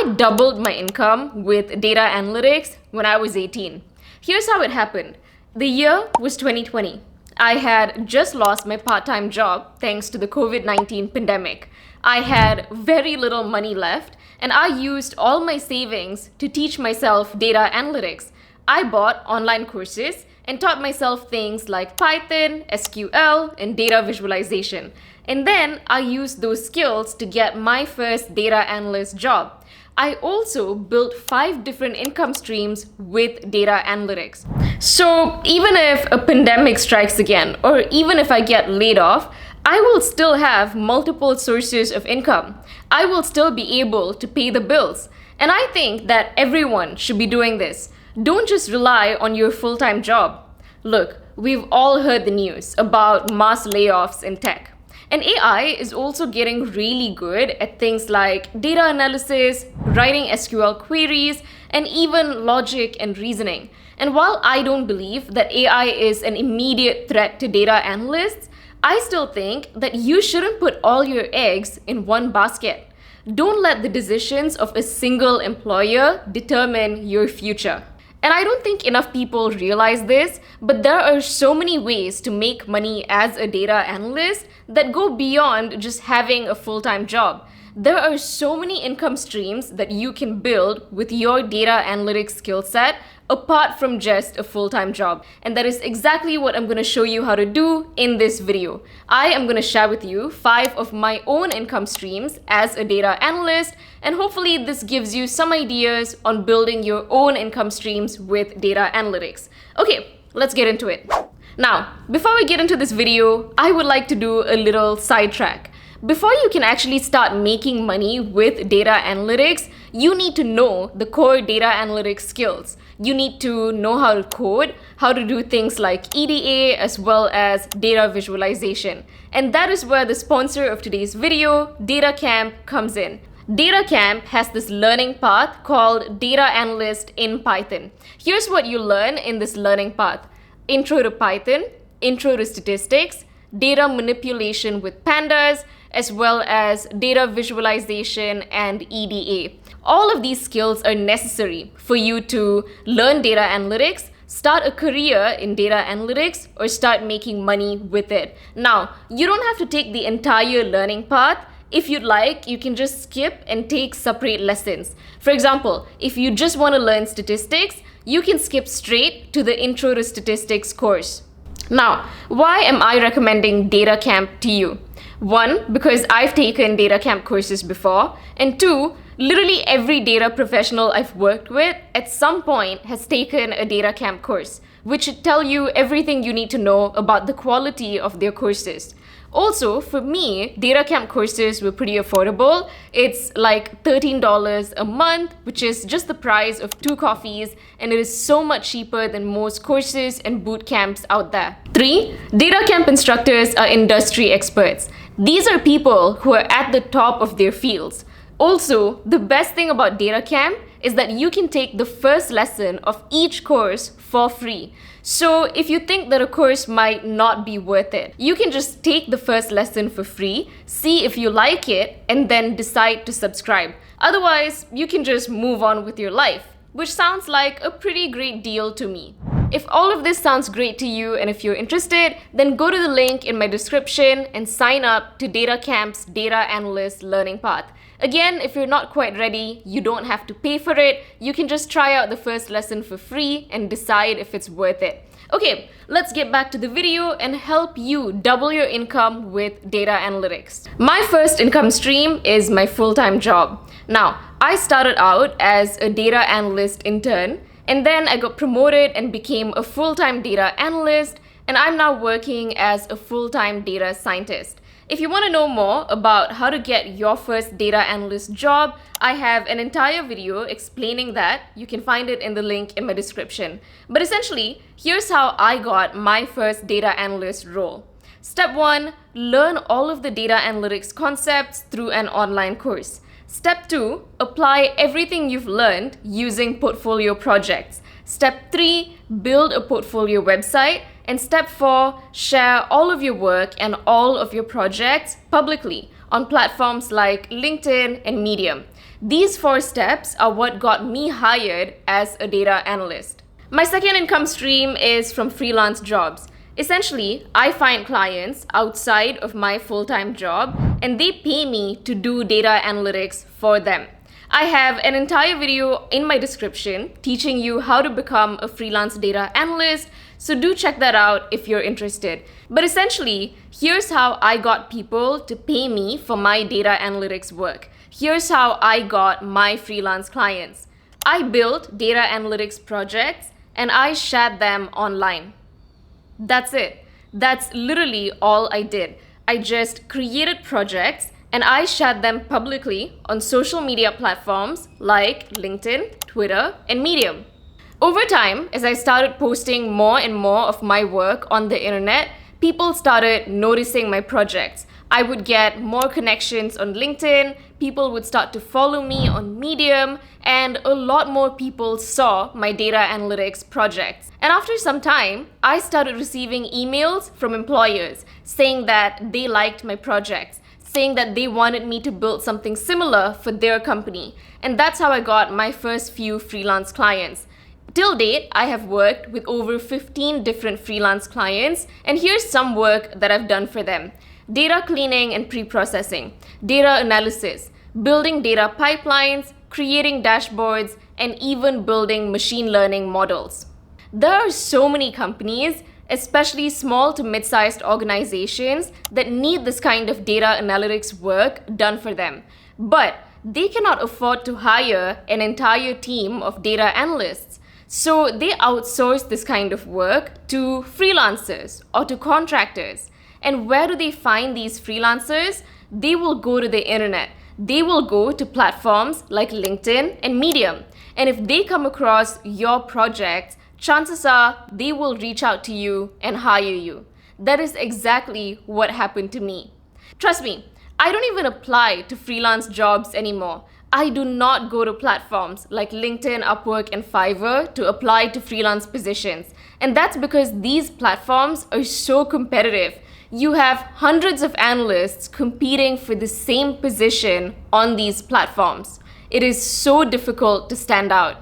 I doubled my income with data analytics when I was 18. Here's how it happened. The year was 2020. I had just lost my part-time job thanks to the COVID-19 pandemic. I had very little money left, and I used all my savings to teach myself data analytics. I bought online courses and taught myself things like Python, SQL, and data visualization. And then I used those skills to get my first data analyst job. I also built 5 different income streams with data analytics. So even if a pandemic strikes again, or even if I get laid off, I will still have multiple sources of income. I will still be able to pay the bills. And I think that everyone should be doing this. Don't just rely on your full-time job. Look, we've all heard the news about mass layoffs in tech. And AI is also getting really good at things like data analysis, writing SQL queries, and even logic and reasoning. And while I don't believe that AI is an immediate threat to data analysts, I still think that you shouldn't put all your eggs in one basket. Don't let the decisions of a single employer determine your future. And I don't think enough people realize this, but there are so many ways to make money as a data analyst that go beyond just having a full-time job. There are so many income streams that you can build with your data analytics skill set apart from just a full-time job. And that is exactly what I'm going to show you how to do in this video. I am going to share with you 5 of my own income streams as a data analyst, and hopefully this gives you some ideas on building your own income streams with data analytics. Okay, let's get into it. Now, before we get into this video, I would like to do a little sidetrack. Before you can actually start making money with data analytics, you need to know the core data analytics skills. You need to know how to code, how to do things like EDA, as well as data visualization. And that is where the sponsor of today's video, Datacamp, comes in. Datacamp has this learning path called Data Analyst in Python. Here's what you learn in this learning path: Intro to Python, Intro to Statistics, data manipulation with pandas, as well as data visualization and EDA. All of these skills are necessary for you to learn data analytics, start a career in data analytics, or start making money with it. Now, you don't have to take the entire learning path. If you'd like, you can just skip and take separate lessons. For example, if you just want to learn statistics, you can skip straight to the Intro to Statistics course. Now, why am I recommending Datacamp to you? 1, because I've taken Datacamp courses before, and 2, literally every data professional I've worked with at some point has taken a Datacamp course, which should tell you everything you need to know about the quality of their courses. Also, for me, Datacamp courses were pretty affordable. It's like $13 a month, which is just the price of 2 coffees, and it is so much cheaper than most courses and boot camps out there. 3, Datacamp instructors are industry experts. These are people who are at the top of their fields. Also, the best thing about Datacamp is that you can take the first lesson of each course for free. So if you think that a course might not be worth it, you can just take the first lesson for free, see if you like it, and then decide to subscribe. Otherwise, you can just move on with your life, which sounds like a pretty great deal to me. If all of this sounds great to you and if you're interested, then go to the link in my description and sign up to Datacamp's Data Analyst Learning Path. Again, if you're not quite ready, you don't have to pay for it. You can just try out the first lesson for free and decide if it's worth it. Okay, let's get back to the video and help you double your income with data analytics. My first income stream is my full-time job. Now, I started out as a data analyst intern, and then I got promoted and became a full-time data analyst, and I'm now working as a full-time data scientist. If you want to know more about how to get your first data analyst job, I have an entire video explaining that. You can find it in the link in my description. But essentially, here's how I got my first data analyst role. Step 1, learn all of the data analytics concepts through an online course. Step 2, apply everything you've learned using portfolio projects. Step 3, build a portfolio website. And step 4, share all of your work and all of your projects publicly on platforms like LinkedIn and Medium. These 4 steps are what got me hired as a data analyst. My second income stream is from freelance jobs. Essentially, I find clients outside of my full-time job and they pay me to do data analytics for them. I have an entire video in my description teaching you how to become a freelance data analyst, so do check that out if you're interested. But essentially, here's how I got people to pay me for my data analytics work. Here's how I got my freelance clients. I built data analytics projects and I shared them online. That's it. That's literally all I did. I just created projects and I shared them publicly on social media platforms like LinkedIn, Twitter, and Medium. Over time, as I started posting more and more of my work on the internet, people started noticing my projects. I would get more connections on LinkedIn, people would start to follow me on Medium, and a lot more people saw my data analytics projects. And after some time, I started receiving emails from employers saying that they liked my projects, saying that they wanted me to build something similar for their company. And that's how I got my first few freelance clients. Till date, I have worked with over 15 different freelance clients, and here's some work that I've done for them. Data cleaning and pre-processing, data analysis, building data pipelines, creating dashboards, and even building machine learning models. There are so many companies, especially small to mid-sized organizations, that need this kind of data analytics work done for them. But they cannot afford to hire an entire team of data analysts. So they outsource this kind of work to freelancers or to contractors. And where do they find these freelancers? They will go to the internet. They will go to platforms like LinkedIn and Medium. And if they come across your projects, chances are they will reach out to you and hire you. That is exactly what happened to me. Trust me, I don't even apply to freelance jobs anymore. I do not go to platforms like LinkedIn, Upwork, and Fiverr to apply to freelance positions. And that's because these platforms are so competitive. You have hundreds of analysts competing for the same position on these platforms. It is so difficult to stand out.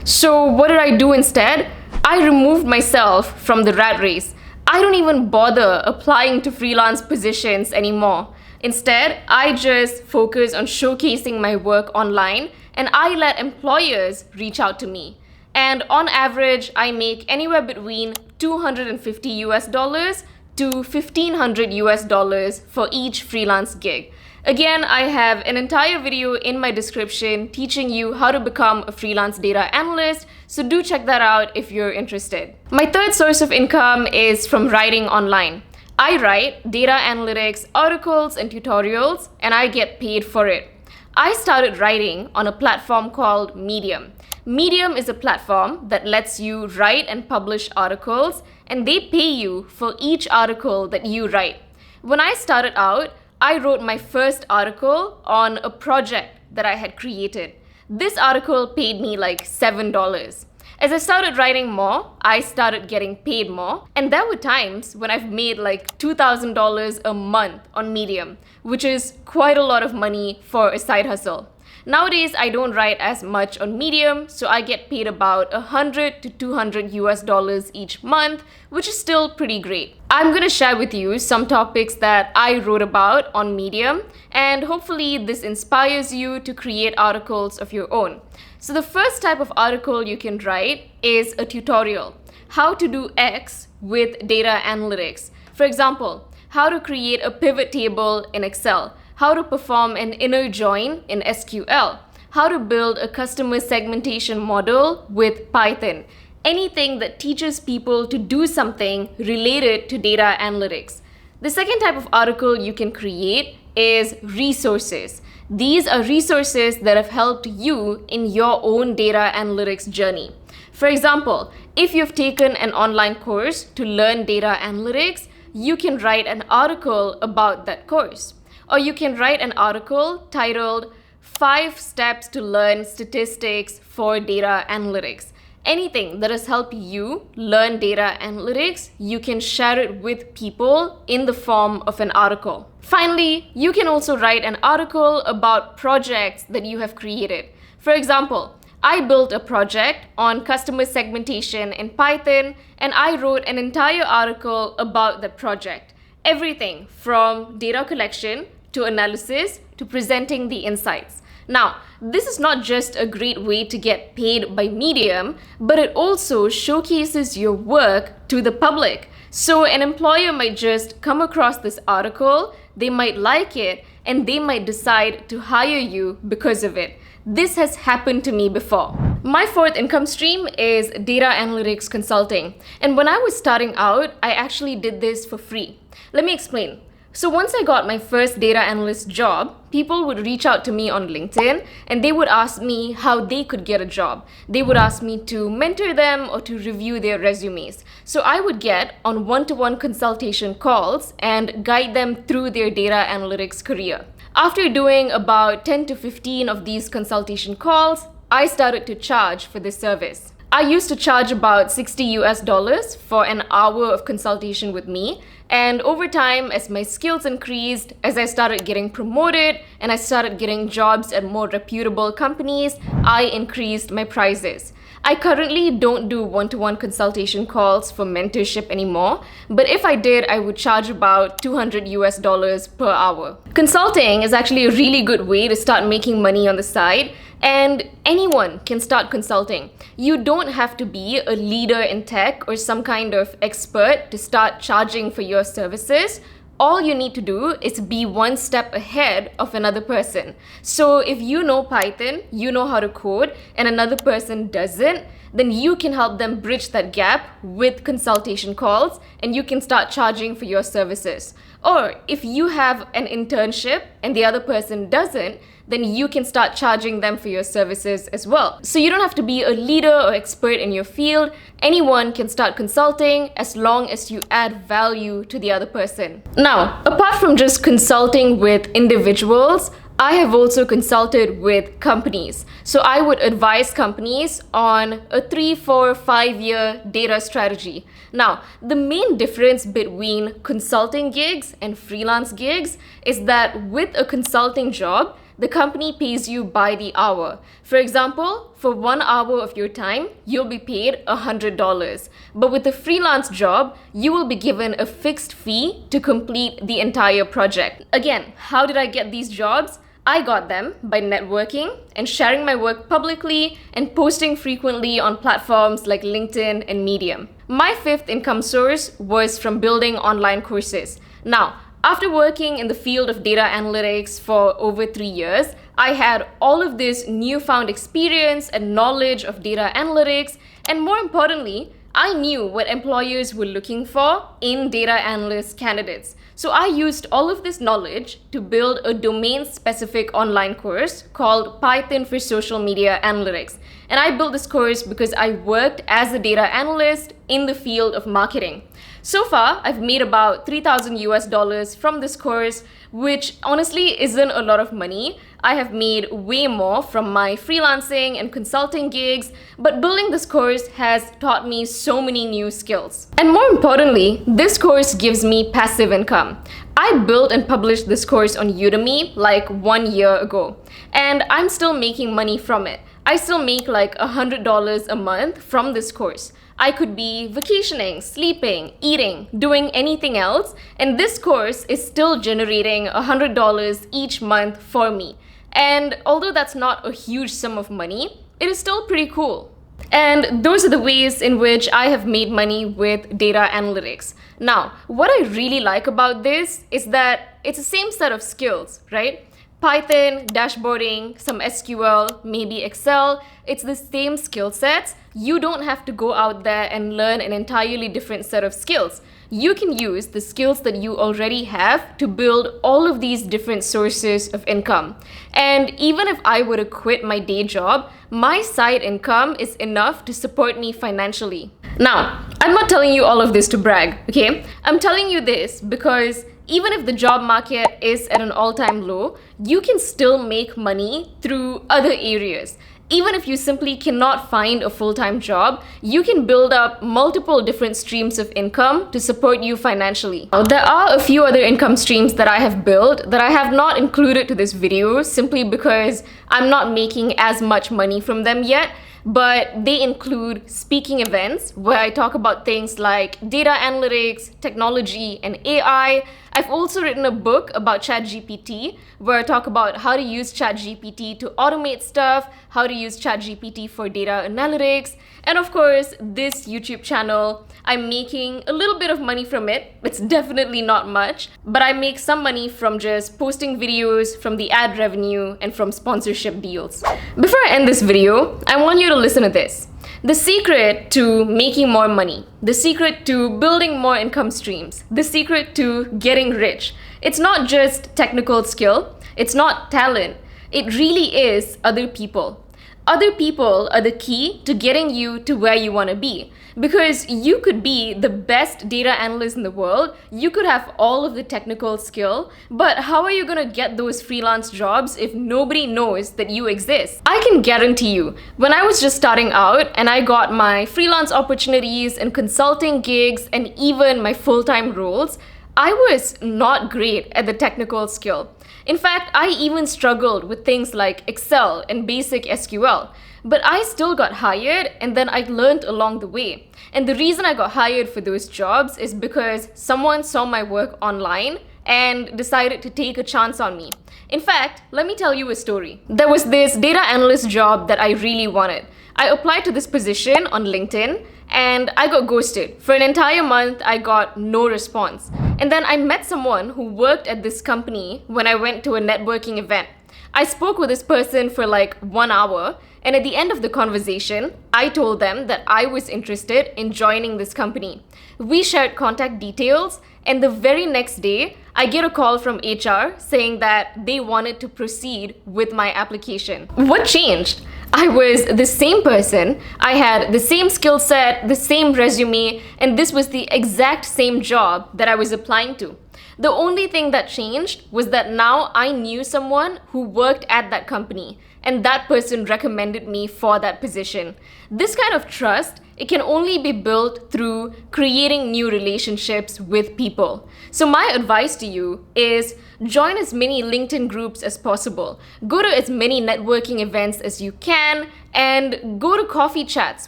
So what did I do instead? I removed myself from the rat race. I don't even bother applying to freelance positions anymore. Instead, I just focus on showcasing my work online and I let employers reach out to me. And on average, I make anywhere between $250 to $1,500 for each freelance gig. Again, I have an entire video in my description teaching you how to become a freelance data analyst, so do check that out if you're interested. My third source of income is from writing online. I write data analytics articles and tutorials, and I get paid for it. I started writing on a platform called Medium. Medium is a platform that lets you write and publish articles, and they pay you for each article that you write. When I started out, I wrote my first article on a project that I had created. This article paid me like $7. As I started writing more, I started getting paid more, and there were times when I've made like $2,000 a month on Medium, which is quite a lot of money for a side hustle. Nowadays, I don't write as much on Medium, so I get paid about $100 to $200 each month, which is still pretty great. I'm gonna share with you some topics that I wrote about on Medium, and hopefully this inspires you to create articles of your own. So the first type of article you can write is a tutorial. How to do X with data analytics. For example, how to create a pivot table in Excel, how to perform an inner join in SQL, how to build a customer segmentation model with Python. Anything that teaches people to do something related to data analytics. The second type of article you can create is resources. These are resources that have helped you in your own data analytics journey. For example, if you've taken an online course to learn data analytics, you can write an article about that course. Or you can write an article titled 5 Steps to Learn Statistics for Data Analytics. Anything that has helped you learn data analytics, you can share it with people in the form of an article. Finally, you can also write an article about projects that you have created. For example, I built a project on customer segmentation in Python, and I wrote an entire article about the project. Everything from data collection to analysis to presenting the insights. Now, this is not just a great way to get paid by Medium, but it also showcases your work to the public. So an employer might just come across this article, they might like it, and they might decide to hire you because of it. This has happened to me before. My fourth income stream is data analytics consulting. And when I was starting out, I actually did this for free. Let me explain. So once I got my first data analyst job, people would reach out to me on LinkedIn and they would ask me how they could get a job. They would ask me to mentor them or to review their resumes. So I would get on one-to-one consultation calls and guide them through their data analytics career. After doing about 10 to 15 of these consultation calls, I started to charge for this service. I used to charge about $60 for an hour of consultation with me. And over time, as my skills increased, as I started getting promoted and I started getting jobs at more reputable companies, I increased my prices. I currently don't do one-to-one consultation calls for mentorship anymore, but if I did, I would charge about $200 per hour. Consulting is actually a really good way to start making money on the side, and anyone can start consulting. You don't have to be a leader in tech or some kind of expert to start charging for your services. All you need to do is be one step ahead of another person. So if you know Python, you know how to code, and another person doesn't, then you can help them bridge that gap with consultation calls, and you can start charging for your services. Or if you have an internship and the other person doesn't, then you can start charging them for your services as well. So you don't have to be a leader or expert in your field. Anyone can start consulting as long as you add value to the other person. Now, apart from just consulting with individuals, I have also consulted with companies. So I would advise companies on a 3, 4, 5-year data strategy. Now, the main difference between consulting gigs and freelance gigs is that with a consulting job, the company pays you by the hour. For example, for 1 hour of your time, you'll be paid $100. But with a freelance job, you will be given a fixed fee to complete the entire project. Again, how did I get these jobs? I got them by networking and sharing my work publicly and posting frequently on platforms like LinkedIn and Medium. My fifth income source was from building online courses. Now, after working in the field of data analytics for over 3 years, I had all of this newfound experience and knowledge of data analytics, and more importantly, I knew what employers were looking for in data analyst candidates. So I used all of this knowledge to build a domain-specific online course called Python for Social Media Analytics. And I built this course because I worked as a data analyst in the field of marketing. So far, I've made about $3,000 from this course, which honestly isn't a lot of money. I have made way more from my freelancing and consulting gigs, but building this course has taught me so many new skills. And more importantly, this course gives me passive income. I built and published this course on Udemy like 1 year ago, and I'm still making money from it. I still make like $100 a month from this course. I could be vacationing, sleeping, eating, doing anything else, and this course is still generating $100 each month for me. And although that's not a huge sum of money, it is still pretty cool. And those are the ways in which I have made money with data analytics. Now, what I really like about this is that it's the same set of skills, right? Python, dashboarding, some SQL, maybe Excel, it's the same skill sets. You don't have to go out there and learn an entirely different set of skills. You can use the skills that you already have to build all of these different sources of income. And even if I were to quit my day job, my side income is enough to support me financially. Now, I'm not telling you all of this to brag, okay? I'm telling you this because even if the job market is at an all-time low, you can still make money through other areas. Even if you simply cannot find a full-time job, you can build up multiple different streams of income to support you financially. Now, there are a few other income streams that I have built that I have not included to this video simply because I'm not making as much money from them yet. But they include speaking events where I talk about things like data analytics, technology, and AI. I've also written a book about ChatGPT where I talk about how to use ChatGPT to automate stuff, how to use ChatGPT for data analytics, and of course, this YouTube channel, I'm making a little bit of money from it. It's definitely not much, but I make some money from just posting videos, from the ad revenue, and from sponsorship deals. Before I end this video, I want you to listen to this. The secret to making more money, the secret to building more income streams, the secret to getting rich, it's not just technical skill, it's not talent, it really is other people. Other people are the key to getting you to where you want to be. Because you could be the best data analyst in the world, you could have all of the technical skill, but how are you going to get those freelance jobs if nobody knows that you exist? I can guarantee you, when I was just starting out and I got my freelance opportunities and consulting gigs and even my full-time roles, I was not great at the technical skill. In fact, I even struggled with things like Excel and basic SQL. But I still got hired and then I learned along the way. And the reason I got hired for those jobs is because someone saw my work online and decided to take a chance on me. In fact, let me tell you a story. There was this data analyst job that I really wanted. I applied to this position on LinkedIn and I got ghosted. For an entire month, I got no response. And then I met someone who worked at this company when I went to a networking event. I spoke with this person for like 1 hour, and at the end of the conversation, I told them that I was interested in joining this company. We shared contact details, and the very next day, I get a call from HR saying that they wanted to proceed with my application. What changed? I was the same person, I had the same skill set, the same resume, and this was the exact same job that I was applying to. The only thing that changed was that now I knew someone who worked at that company, and that person recommended me for that position. This kind of trust, it can only be built through creating new relationships with people. So my advice to you is join as many LinkedIn groups as possible. Go to as many networking events as you can and go to coffee chats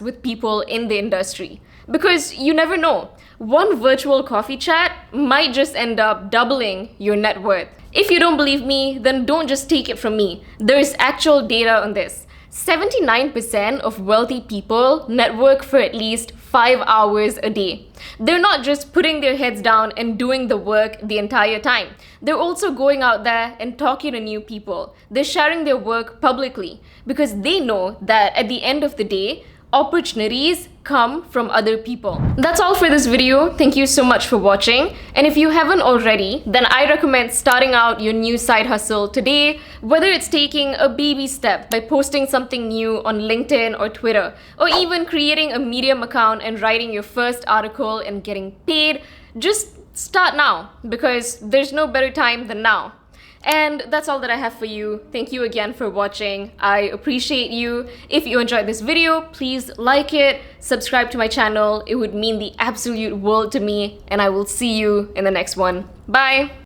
with people in the industry. Because you never know, one virtual coffee chat might just end up doubling your net worth. If you don't believe me, then don't just take it from me. There is actual data on this. 79% of wealthy people network for at least 5 hours a day. They're not just putting their heads down and doing the work the entire time. They're also going out there and talking to new people. They're sharing their work publicly because they know that at the end of the day, opportunities come from other people. That's all for this video. Thank you so much for watching. And if you haven't already, then I recommend starting out your new side hustle today, whether it's taking a baby step by posting something new on LinkedIn or Twitter, or even creating a Medium account and writing your first article and getting paid. Just start now because there's no better time than now. And that's all that I have for you. Thank you again for watching. I appreciate you. If you enjoyed this video, please like it, subscribe to my channel. It would mean the absolute world to me, and I will see you in the next one. Bye!